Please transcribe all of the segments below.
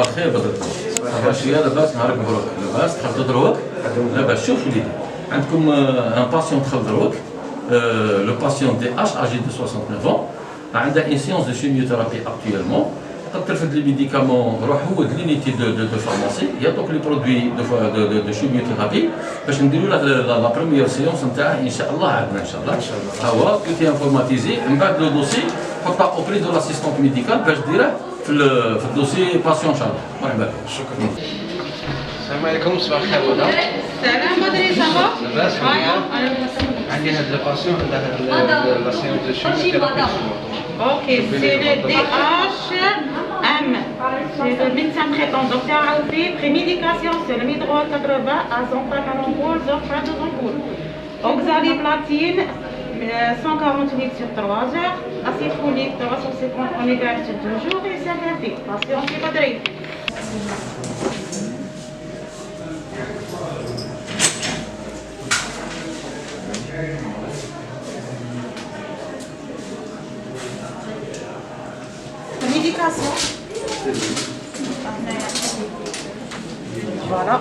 بخير بدرك صافي شويه لاباس نهارك مبروك لاباس تحب تضربك لاباس شوف وليدي عندكم ان باسيون دخل دروك لو باسيون دي اش اجي دو 69 ans عنده ان سيونس دو chimiothérapie actuellement تقدر ترفد لي ميديكامون روح هو لينيتي دو فارماسي يعطوك لي برودوي دو chimiothérapie باش نديروا له لا بروميير سيونس نتاعه ان شاء الله عندنا ان شاء الله ها هو كيتي انفورماتيزي من بعد لو دوسي حطها اوبري دو لاسيستونت ميديكال باش ديره في الدوسي باسيون ان شاء الله مرحبا بك شكرا. السلام عليكم صباح الخير ولا؟ السلام بدري صافا؟ لاباس عندي هاد لو باسيون عندها لا سيونس دو chimiothérapie. Ok, c'est le DHM. C'est le médecin traitant, docteur Aoufi. Prémédication, c'est le Midrol 80, Azonta 40 boules, Zofra 200 boules. Oxaliplatine, 140 litres sur 3 heures. Acide folique, 350 mg sur 2 jours. Et synthétique. Patient qui va driver. Médication. Voilà.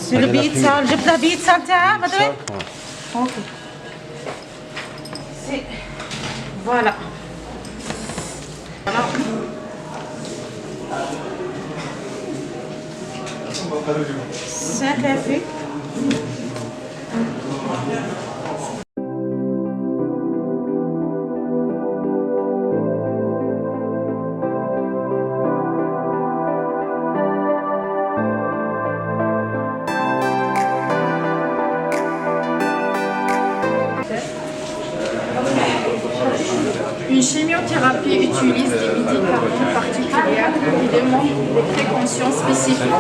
C'est le pizza. Je prends la pizza, madame. Ok. C'est. Voilà. Voilà. C'est un café. Une chimiothérapie utilise des médicaments particuliers qui demandent des précautions spécifiques.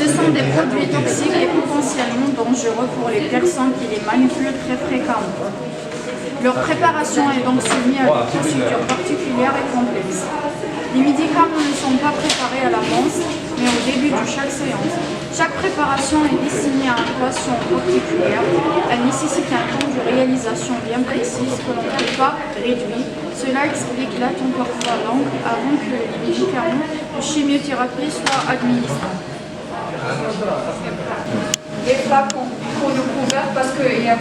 Ce sont des produits toxiques et potentiellement dangereux pour les personnes qui les manipulent très fréquemment. Leur préparation est donc soumise à des procédures particulières et complexes. Les médicaments ne sont pas préparés à l'avance, mais au début de chaque séance. Chaque préparation est destinée à un patient particulier. Elle nécessite un temps de réalisation bien précis que l'on ne peut pas réduire. Cela explique l'attente parfois longue avant que les médicaments de chimiothérapie soient administrés. Les flacons pour le couvert parce qu'il y a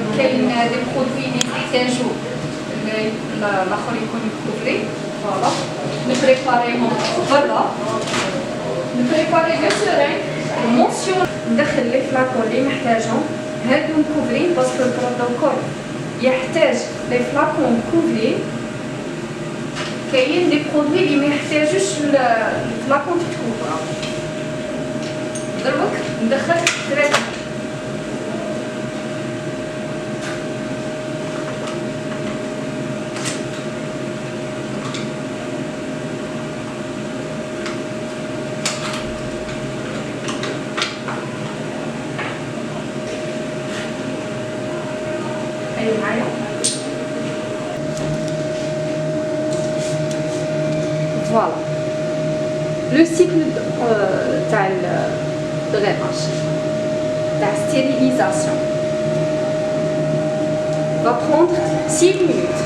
des produits les jours. La cholécone couvrée. Voilà. Nous préparons voilà. Nous préparons le seringue. Mention ندخل les flacons اللي محتاجهم هادو مكوفرين باسكو البروتوكول يحتاج les flacons couvrés. كاين دي برودوي اللي ما يحتاجوش الفلاكون تتكوفر. دروك ندخل ثلاثة. Voilà. Le cycle de drainage, la stérilisation, va prendre 6 minutes.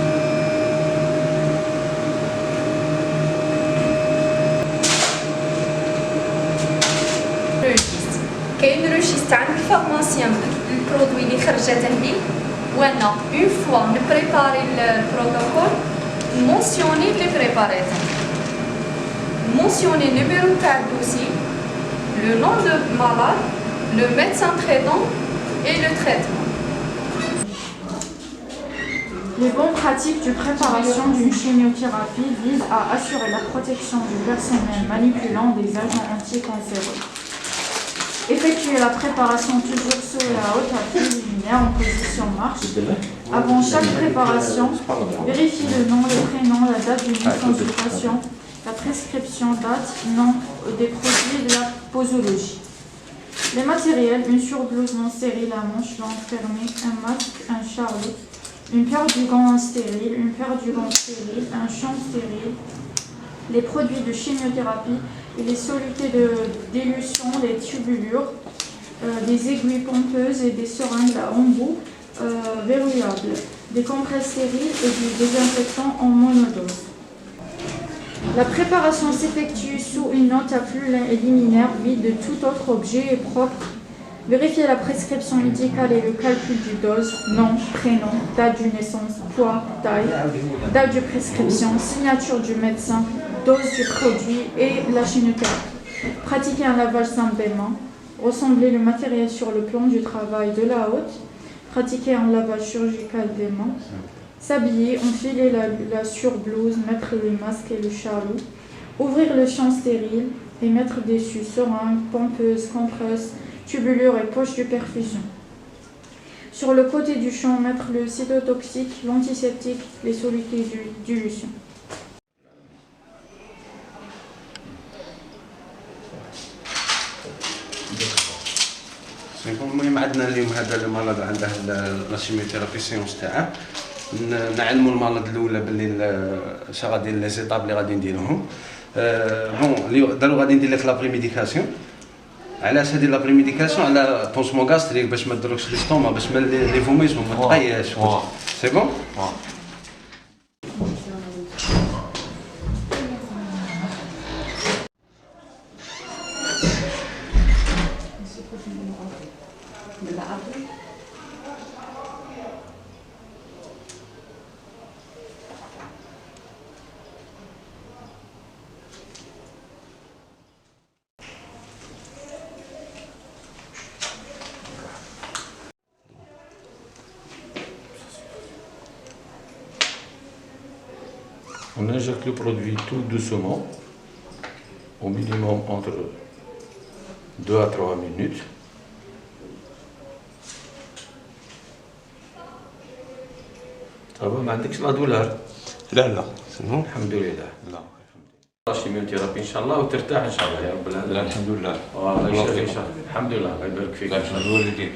كاين روجيست عند الفارماسيان البرودوي اللي خرجت عندي وانا اون فوا نبريباري البروتوكول mentionner les préparateurs. Mentionner le numéro de dossier, le nom de malade, le médecin traitant et le traitement. Les bonnes pratiques de préparation d'une chimiothérapie visent à assurer la protection du personnel manipulant des agents anticancéreux. Effectuer la préparation toujours sous la haute préliminaire en position marche. Avant chaque préparation, vérifiez le nom, le prénom, la date de naissance du patient, la prescription, date, nom des produits de la posologie. Les matériels, une surblouse non stérile à manches longues fermées, un masque, un charlet, une paire de gants stériles, une paire de gants stériles, un champ stérile, les produits de chimiothérapie et les solutés d'élution, les tubulures, des aiguilles pompeuses et des seringues à embout verrouillables, des compresses stériles et du désinfectant en monodose. La préparation s'effectue sous une note à flux liminaire vide de tout autre objet et propre. Vérifier la prescription médicale et le calcul du dose, nom, prénom, date de naissance, poids, taille, date de prescription, signature du médecin, dose du produit et la chimiothérapie. Pratiquer un lavage simple des mains. Ressembler le matériel sur le plan du travail de la haute. Pratiquer un lavage chirurgical des mains. S'habiller, enfiler la surblouse, mettre le masque et le chalut. Ouvrir le champ stérile et mettre dessus seringues, pompeuses, compresses, tubulures et poches de perfusion. Sur le côté du champ, mettre le cytotoxique, l'antiseptique, les solutés dilution. المهم عندنا اليوم هذا المرض عنده لا شيميوثيرابي سيونس تاعه نعلموا المرض الاولى باللي اش غادي لي زيتاب اللي غادي نديروهم بون داروا غادي ندير لك لابري ميديكاسيون علاش هذه لابري ميديكاسيون على بونسمون غاستريك باش ما دروكش لي ستوما باش ما لي فوميزمون ما تقياش سي بون On injecte le produit tout doucement, au minimum entre 2 à 3 minutes. Ça va, ما عندكش لا دولار؟ لا سينو الحمد لله. لا الشيميوثيرابي ان شاء الله وترتاح ان شاء الله يا رب العالمين. لا الحمد لله الله يشفيك ان شاء الله. الحمد لله الله يبارك فيك. الله يحفظ الوالدين.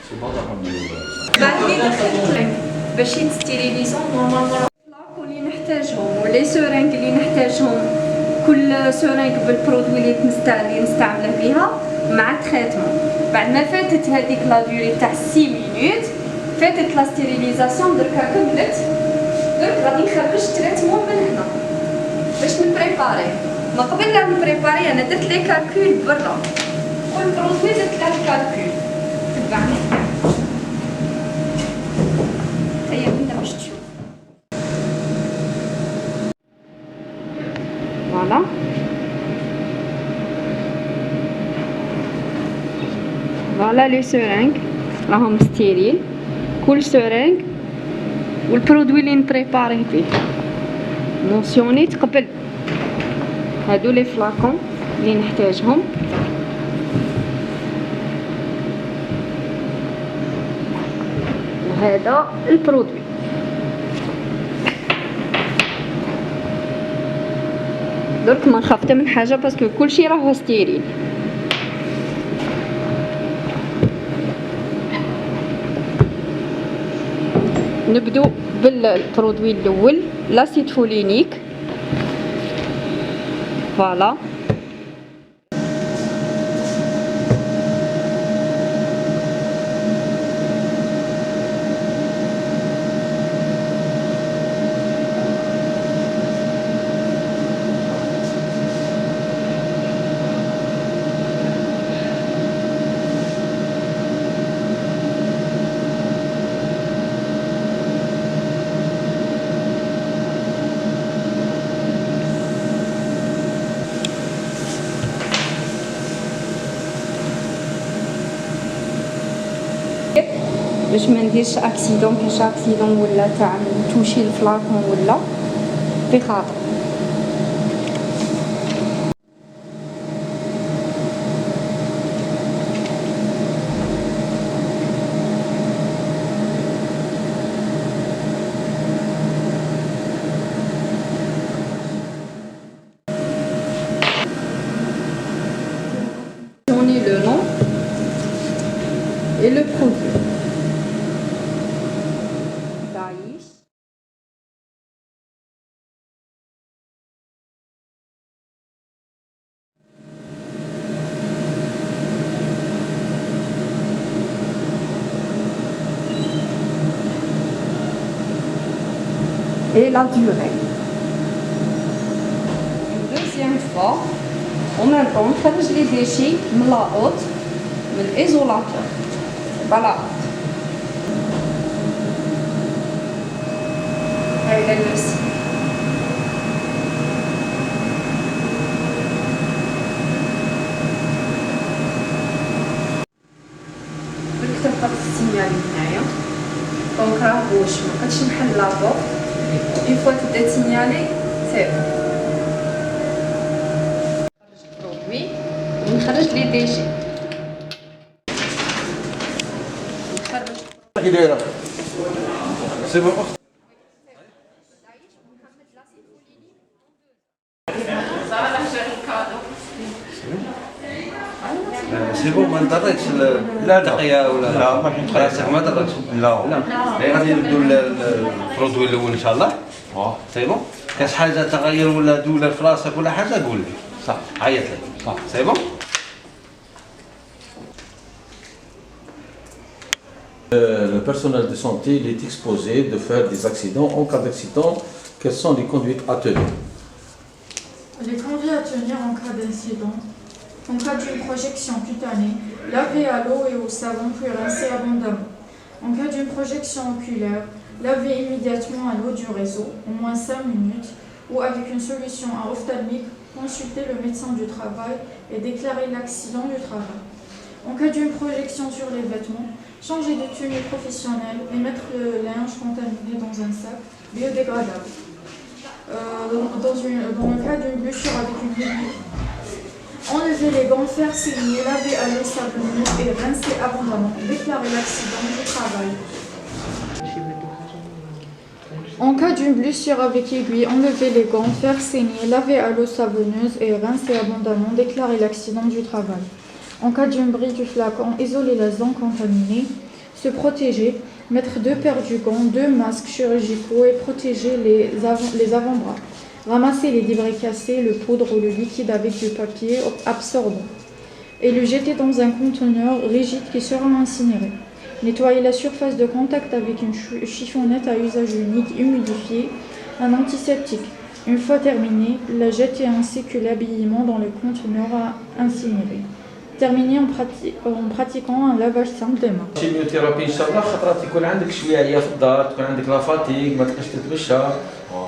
سي بون الحمد لله. بعد ما دخلت لك باش نستيريليزون نورمالمون الفلاكون اللي نحتاجهم ولي سورينغ اللي نحتاجهم كل سورينغ بالبرودوي اللي نستعمله بها مع التريتمون. بعد ما فاتت هذيك لا دوري تاع 6 مينوت فاتت لا ستيريليزاسيون دركا كملت درك غادي نخرج التريتمون من هنا باش نبريباري. ما قبل لا نبريباري انا درت لي كالكول برا كل برودوي درت له الكالكول تبعني هيا منا باش تشوف. فوالا فوالا لي سورينغ راهم ستيريل كل سورينغ والبرودوي اللي نبريباري فيه مونسيونيت قبل. هادو لي فلاكون اللي نحتاجهم وهذا البرودوي. درك ما نخاف حتى من حاجه باسكو كلشي راه ستيريل. نبدو بالبرودوي الاول لاسيد فولينيك. فوالا باش ما نديرش اكسيدون كاش اكسيدون ولا تاع توشي الفلاكون ولا بخاطر. Donnez le nom et le produit. Et la durée. دوزيام فوا ومن طون نخرج لي ديشي من لاوت من الايزولاتور فوالا هاي اللبس نكتب خط السينيالي هنايا دونك راه واش مابقيتش نحل لابورت اون فوا تبدا تسينيالي سي برودوي ونخرج لي ديشي نخرج كي دايره سي بون سي بون ما نضركش لا دقيقه ولا لا راسك ما ضركش لا غادي نبداو البرودوي الاول ان شاء الله سي بون كاين حاجه تغير ولا دوله في راسك ولا حاجه قول لي صح عيط لي صح سي بون. Le personnel de santé il est exposé de faire des accidents. En cas d'accident, quelles sont les conduites à tenir? Les conduites à tenir en cas d'incident. En cas d'une projection cutanée, laver à l'eau et au savon puis rincer abondamment. En cas d'une projection oculaire, laver immédiatement à l'eau du réseau, au moins 5 minutes, ou avec une solution à ophtalmique, consulter le médecin du travail et déclarer l'accident du travail. En cas d'une projection sur les vêtements, changer de tenue professionnelle et mettre le linge contaminé dans un sac biodégradable. Dans le cas d'une blessure avec une aiguille, enlever les gants, faire saigner, laver à l'eau savonneuse et rincer abondamment. Déclarer l'accident du travail. En cas d'une blessure avec aiguille, enlever les gants, faire saigner, laver à l'eau savonneuse et rincer abondamment. Déclarer l'accident du travail. En cas d'une brise du flacon, isoler la zone contaminée, se protéger, mettre 2 paires de gants, 2 masques chirurgicaux et protéger les avant-bras. Ramasser les débris cassés, le poudre ou le liquide avec du papier absorbant et le jeter dans un conteneur rigide qui sera incinéré. Nettoyer la surface de contact avec une chiffonnette à usage unique humidifiée, un antiseptique. Une fois terminé, la jeter ainsi que l'habillement dans le conteneur à incinérer. Terminer en pratiquant un lavage simple des mains. الشيميوثيرابي ان شاء الله خطرات يكون عندك شويه عيا في الدار تكون عندك لا فاتيك ما تبقاش تتمشى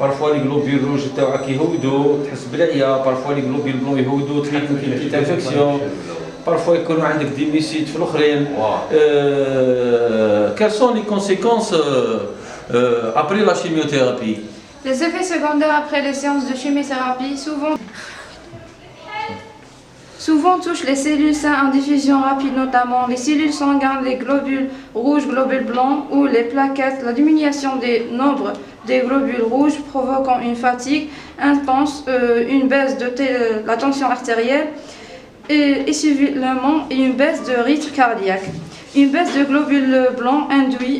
بارفوا لي غلوبيل روج تاعك يهودوا تحس بالعيا بارفوا لي غلوبيل بلون يهودوا تحس بكيت انفكسيون بارفوا يكونوا عندك دي ميسيت في الاخرين. Quelles sont les conséquences après la chimiothérapie? Les effets secondaires après les séances de chimiothérapie souvent touchent les cellules saines en diffusion rapide, notamment les cellules sanguines, les globules rouges, globules blancs ou les plaquettes. La diminution des nombres des globules rouges provoquant une fatigue intense, une baisse de la tension artérielle et subitement une baisse de rythme cardiaque. Une baisse de globules blancs induit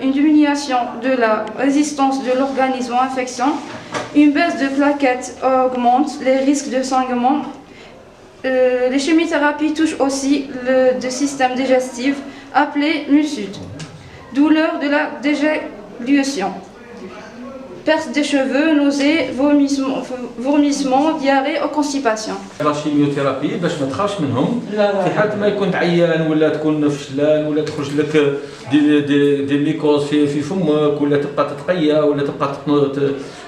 une diminution de la résistance de l'organisme aux infections. Une baisse de plaquettes augmente les risques de saignement. Les chimiothérapies touchent aussi le système digestif appelé MUSUD. Douleur de la digestion. Perte des cheveux, nausées, vomissements, diarrhée ou constipation. لا شيميوثيرابي باش ما تخافش منهم في حال ما يكون عيان ولا تكون فشلان ولا تخرج لك دي ميكوز في فمك ولا تبقى تتقيا ولا تبقى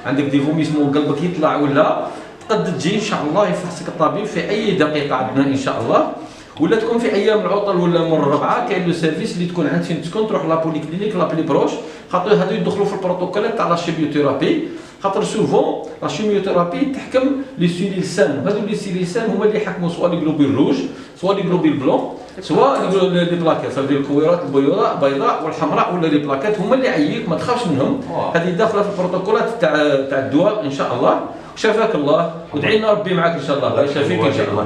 عندك دي فوميسمون وقلبك يطلع ولا قد تجي ان شاء الله يفحصك الطبيب في اي دقيقه عندنا ان شاء الله ولا تكون في ايام العطل ولا من الربعه كاين لو سيرفيس اللي تكون عند فين تكون تروح لا بوليكلينيك لا بلي بروش خاطر هادو يدخلوا في البروتوكولات تاع لا شيميوثيرابي خاطر سوفون لا شيميوثيرابي تحكم لي سيليل سان هادو لي سيليل سان هما اللي يحكموا سواء لي غلوبيل روج سواء لي غلوبيل بلون سواء لي بلاكات صافي الكويرات البيضاء والحمراء ولا لي بلاكات هما اللي يعييك ما تخافش منهم هذه داخله في البروتوكولات تاع الدواء ان شاء الله شافاك الله ودعينا ربي معك ان شاء الله يشافيك ان شاء الله.